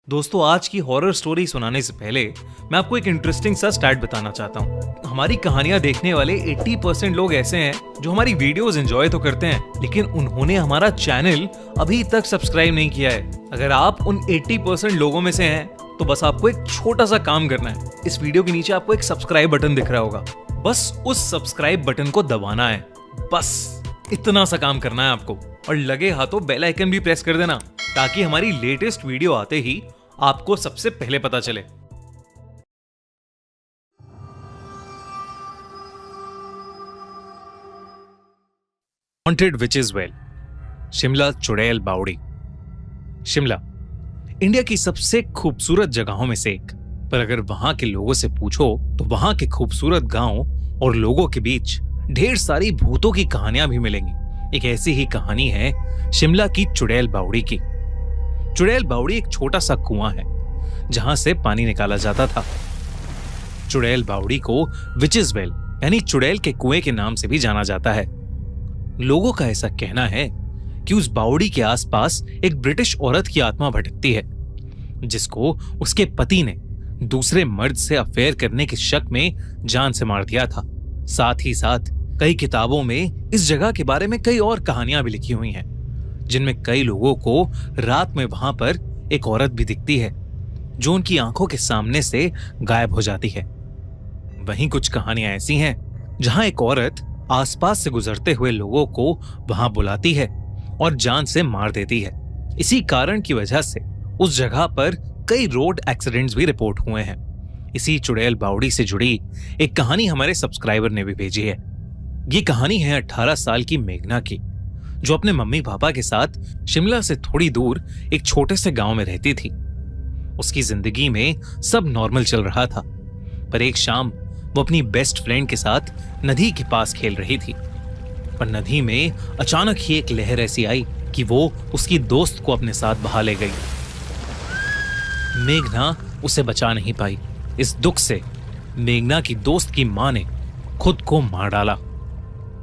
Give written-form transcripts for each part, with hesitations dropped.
दोस्तों, आज की हॉरर स्टोरी सुनाने से पहले मैं आपको एक इंटरेस्टिंग सा स्टैट बताना चाहता हूँ। हमारी कहानियां देखने वाले 80% लोग ऐसे हैं जो हमारी वीडियोस एंजॉय तो करते हैं, लेकिन उन्होंने हमारा चैनल अभी तक सब्सक्राइब नहीं किया है। अगर आप उन 80% लोगों में से हैं तो बस आपको एक छोटा सा काम करना है। इस वीडियो के नीचे आपको एक सब्सक्राइब बटन दिख रहा होगा, बस उस सब्सक्राइब बटन को दबाना है। बस इतना सा काम करना है आपको, और लगे हाथों बेल आइकन भी प्रेस कर देना ताकि हमारी लेटेस्ट वीडियो आते ही आपको सबसे पहले पता चले। हॉन्टेड विचेस वेल, शिमला चुड़ैल बावड़ी। शिमला इंडिया की सबसे खूबसूरत जगहों में से एक, पर अगर वहां के लोगों से पूछो तो वहां के खूबसूरत गांव और लोगों के बीच ढेर सारी भूतों की कहानियां भी मिलेंगी। एक ऐसी ही कहानी है शिमला की चुड़ैल बावड़ी की। चुड़ैल बावड़ी एक छोटा सा कुआं है जहां से पानी निकाला जाता था। चुड़ैल बावड़ी को विचेस वेल यानी चुड़ैल के कुएं के नाम से भी जाना जाता है। लोगों का ऐसा कहना है कि उस बावड़ी के आसपास एक ब्रिटिश औरत की आत्मा भटकती है, जिसको उसके पति ने दूसरे मर्द से अफेयर करने के शक में जान से मार दिया था। साथ ही साथ कई किताबों में इस जगह के बारे में कई और कहानियां भी लिखी हुई हैं, जिनमें कई लोगों को रात में वहां पर एक औरत भी दिखती है जो उनकी आंखों के सामने से गायब हो जाती है। वहीं कुछ कहानियां ऐसी हैं जहां एक औरत आसपास से गुजरते हुए लोगों को वहां बुलाती है और जान से मार देती है। इसी कारण की वजह से उस जगह पर कई रोड एक्सीडेंट्स भी रिपोर्ट हुए हैं। इसी चुड़ैल बावड़ी से जुड़ी एक कहानी हमारे सब्सक्राइबर ने भी भेजी है। ये कहानी है 18 साल की मेघना की, जो अपने मम्मी पापा के साथ शिमला से थोड़ी दूर एक छोटे से गांव में रहती थी। उसकी जिंदगी में सब नॉर्मल चल रहा था, पर एक शाम वो अपनी बेस्ट फ्रेंड के साथ नदी के पास खेल रही थी। पर नदी में अचानक ही एक लहर ऐसी आई कि वो उसकी दोस्त को अपने साथ बहा ले गई। मेघना उसे बचा नहीं पाई। इस दुख से मेघना की दोस्त की मां ने खुद को मार डाला,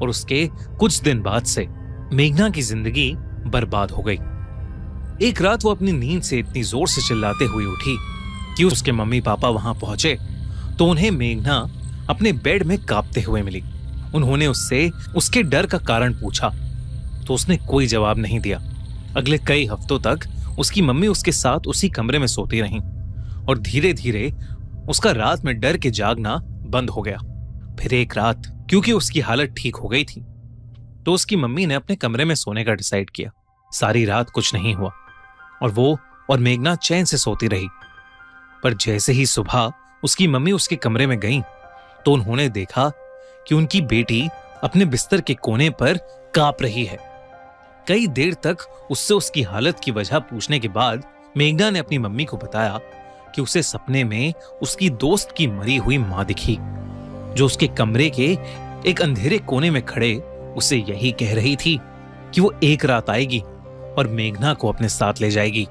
और उसके कुछ दिन बाद से मेघना की जिंदगी बर्बाद हो गई। एक रात वो अपनी नींद से इतनी जोर से चिल्लाते हुए उठी कि उसके मम्मी पापा वहां पहुंचे तो उन्हें मेघना अपने बेड में कांपते हुए मिली। उन्होंने उससे उसके डर का कारण पूछा तो उसने कोई जवाब नहीं दिया। अगले कई हफ्तों तक उसकी मम्मी उसके साथ उसी कमरे में सोती रहीं, और धीरे धीरे उसका रात में डर के जागना बंद हो गया। फिर एक रात, क्योंकि उसकी हालत ठीक हो गई थी, तो उसकी मम्मी ने अपने कमरे में सोने का डिसाइड किया। सारी रात कुछ नहीं हुआ और वो और मेघना चैन से सोती रही। पर जैसे ही सुबह उसकी मम्मी उसके कमरे में गईं, तो उन्होंने देखा कि उनकी बेटी अपने बिस्तर के कोने पर कांप रही है। कई देर तक उससे उसकी हालत की वजह पूछने के बाद मेघना ने अपनी मम्मी को बताया कि उसे सपने में उसकी दोस्त की मरी हुई मां दिखी, जो उसके कमरे के एक अंधेरे कोने में खड़े उसे यही कह रही थी कि वो एक रात आएगी और मेघना को अपने साथ ले जाएगी।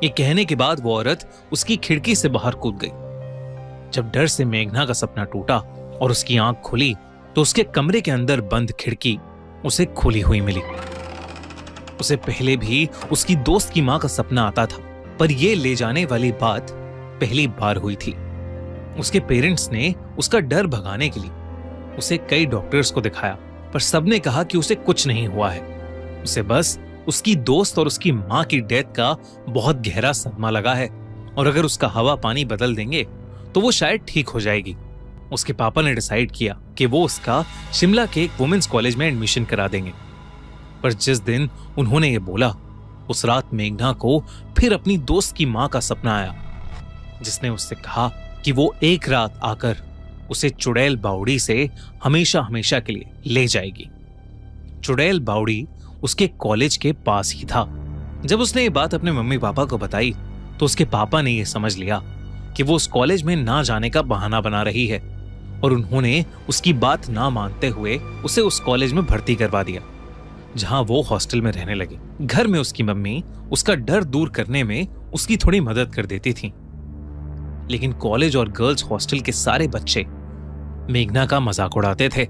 ये कहने के बाद वो औरत उसकी खिड़की से बाहर कूद गई। जब डर से मेघना का सपना टूटा और उसकी आंख खुली, तो उसके कमरे के अंदर बंद खिड़की उसे खुली हुई मिली। उसे पहले भी उसकी दोस्त की मां का सपना आता था, पर यह ले जाने वाली बात पहली बार हुई थी। उसके पेरेंट्स ने उसका डर भगाने के लिए उसे कई डॉक्टर्स को दिखाया, पर सबने कहा कि उसे कुछ नहीं हुआ है। उसे बस उसकी दोस्त और उसकी मां की डेथ का बहुत गहरा सदमा लगा है, और अगर उसका हवा पानी बदल देंगे तो वो शायद ठीक हो जाएगी। उसके पापा ने डिसाइड किया कि वो उसका शिमला के एक वुमेन्स कॉलेज में एडमिशन करा देंगे। पर जिस दिन उन्होंने ये बोला, उस रात मेघना को फिर अपनी दोस्त की मां का सपना आया, जिसने उससे कहा कि वो एक रात आकर उसे चुड़ैल बावड़ी से हमेशा हमेशा के लिए ले जाएगी। चुड़ैल बावड़ी उसके कॉलेज के पास ही था। जब उसने ये बात अपने मम्मी पापा को बताई, तो उसके पापा ने यह समझ लिया कि वो उस कॉलेज में ना जाने का बहाना बना रही है, और उन्होंने उसकी बात ना मानते हुए उसे उस कॉलेज में भर्ती करवा दिया, जहां वो हॉस्टल में रहने लगी। घर में उसकी मम्मी उसका डर दूर करने में उसकी थोड़ी मदद कर देती थी, लेकिन कॉलेज और गर्ल्स हॉस्टल के सारे बच्चे मेघना का मजाक उड़ाते थे।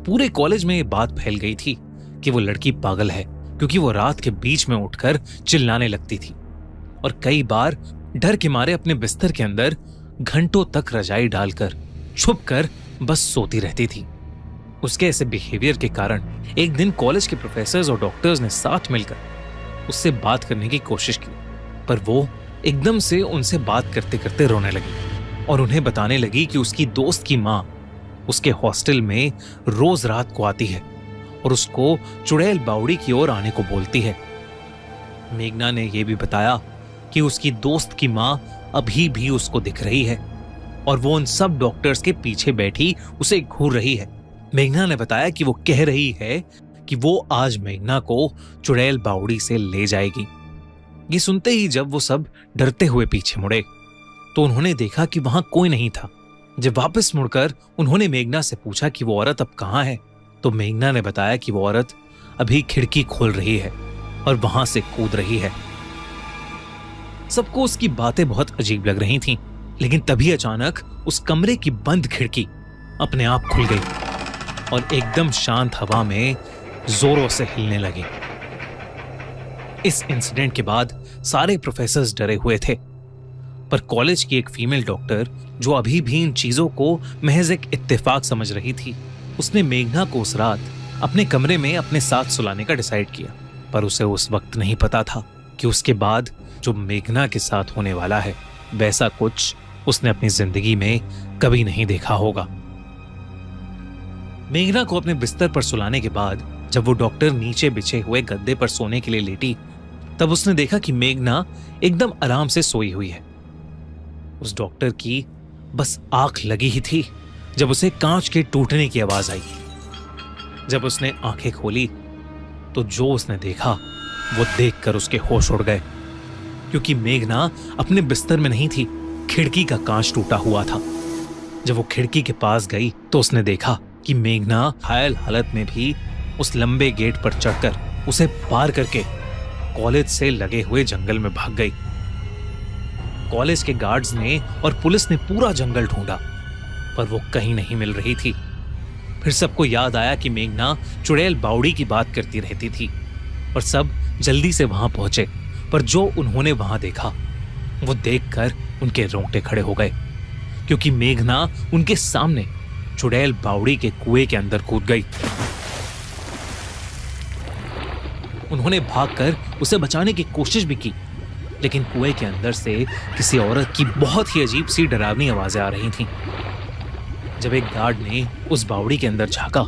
पूरे कॉलेज में ये बात फैल गई थी कि वो लड़की पागल है, क्योंकि वो रात के बीच में उठकर चिल्लाने लगती थी और कई बार डर के मारे अपने बिस्तर के अंदर घंटों तक रजाई डालकर छुप कर बस सोती रहती थी। उसके ऐसे बिहेवियर के कारण एक दिन कॉलेज के प्रोफेसर्स और डॉक्टर्स ने साथ मिलकर उससे बात करने की कोशिश की, पर वो एकदम से उनसे बात करते करते रोने लगी और उन्हें बताने लगी कि उसकी दोस्त की माँ उसके हॉस्टल में रोज रात को आती है और उसको चुड़ैल बावड़ी की ओर आने को बोलती है। मेघना ने यह भी बताया कि उसकी दोस्त की माँ अभी भी उसको दिख रही है और वो उन सब डॉक्टर्स के पीछे बैठी उसे घूर रही है। मेघना ने बताया कि वो कह रही है कि वो आज मेघना को चुड़ैल बावड़ी से ले जाएगी। ये सुनते ही जब वो सब डरते हुए पीछे मुड़े तो उन्होंने देखा कि वहां कोई नहीं था। जब वापस मुड़कर उन्होंने मेघना से पूछा कि वो औरत अब कहां है, तो मेघना ने बताया कि वो औरत अभी खिड़की खोल रही है और वहां से कूद रही है। सबको उसकी बातें बहुत अजीब लग रही थीं, लेकिन तभी अचानक उस कमरे की बंद खिड़की अपने आप खुल गई और एकदम शांत हवा में जोरों से हिलने लगी। इस इंसिडेंट के बाद सारे प्रोफेसर्स डरे हुए थे, पर कॉलेज की एक फीमेल डॉक्टर जो अभी भी इन चीजों को महज एक इत्तेफाक समझ रही थी, उसने मेघना को उस रात अपने कमरे में अपने साथ सुलाने का डिसाइड किया। पर उसे उस वक्त नहीं पता था कि उसके बाद जो मेघना के साथ होने वाला है वैसा कुछ उसने अपनी जिंदगी में कभी नहीं देखा होगा। मेघना को अपने बिस्तर पर सुलाने के बाद जब वो डॉक्टर नीचे बिछे हुए गद्दे पर सोने के लिए लेटी, तब उसने देखा कि मेघना एकदम आराम से सोई हुई है। उस डॉक्टर की बस आंख लगी ही थी जब उसे कांच के टूटने की आवाज आई। जब उसने आंखें खोली तो जो उसने देखा वो देखकर उसके होश उड़ गए, क्योंकि मेघना अपने बिस्तर में नहीं थी, खिड़की का कांच टूटा हुआ था। जब वो खिड़की के पास गई तो उसने देखा कि मेघना घायल हालत में भी उस लंबे गेट पर चढ़कर उसे पार करके कॉलेज से लगे हुए जंगल में भाग गई। कॉलेज के गार्ड्स ने और पुलिस ने पूरा जंगल ढूंढा, पर वो कहीं नहीं मिल रही थी। फिर सबको याद आया कि मेघना चुड़ैल बावड़ी की बात करती रहती थी और सब जल्दी से वहां पहुंचे। पर जो उन्होंने वहां देखा वो देखकर उनके रोंगटे खड़े हो गए, क्योंकि मेघना उनके सामने चुड़ैल बावड़ी के कुएं के अंदर कूद गई। उन्होंने भागकर उसे बचाने की कोशिश भी की, लेकिन कुएं के अंदर से किसी औरत की बहुत ही अजीब सी डरावनी आवाजें आ रही थीं। जब एक गार्ड ने उस बावड़ी के अंदर झांका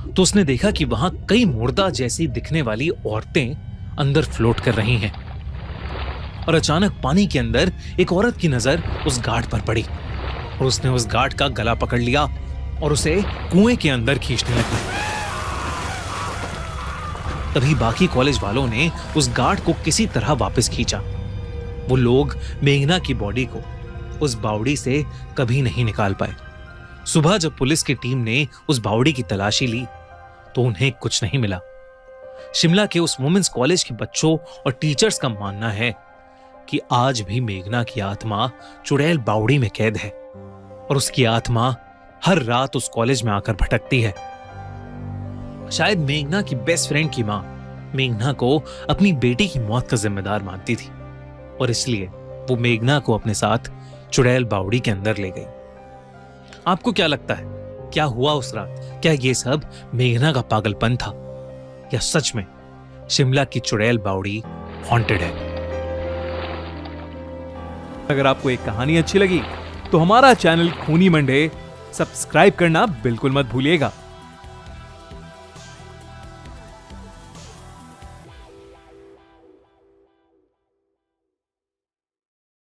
तो उसने देखा कि वहां कई मुर्दा जैसी दिखने वाली औरतें अंदर फ्लोट कर रही हैं और अचानक पानी के अंदर एक औरत की नजर उस गार्ड पर पड़ी और उसने उस गार्ड का गला पकड़ लिया और उसे कुएं के अंदर खींचने लगी। तभी बाकी कॉलेज वालों ने उस गार्ड को किसी तरह वापस खींचा। वो लोग मेघना की बॉडी को उस बावड़ी से कभी नहीं निकाल पाए। सुबह जब पुलिस की टीम ने उस बावड़ी की तलाशी ली तो उन्हें कुछ नहीं मिला। शिमला के उस वुमेन्स कॉलेज के बच्चों और टीचर्स का मानना है कि आज भी मेघना की आत्मा चुड़ैल बावड़ी में कैद है और उसकी आत्मा हर रात उस कॉलेज में आकर भटकती है। शायद मेघना की बेस्ट फ्रेंड की मां मेघना को अपनी बेटी की मौत का जिम्मेदार मानती थी और इसलिए वो मेघना को अपने साथ चुड़ैल बावड़ी के अंदर ले गई। आपको क्या लगता है, क्या हुआ उस रात? क्या ये सब मेघना का पागलपन था या सच में शिमला की चुड़ैल बावड़ी हॉन्टेड है? अगर आपको एक कहानी अच्छी लगी तो हमारा चैनल खूनी मंडे सब्सक्राइब करना बिल्कुल मत भूलिएगा।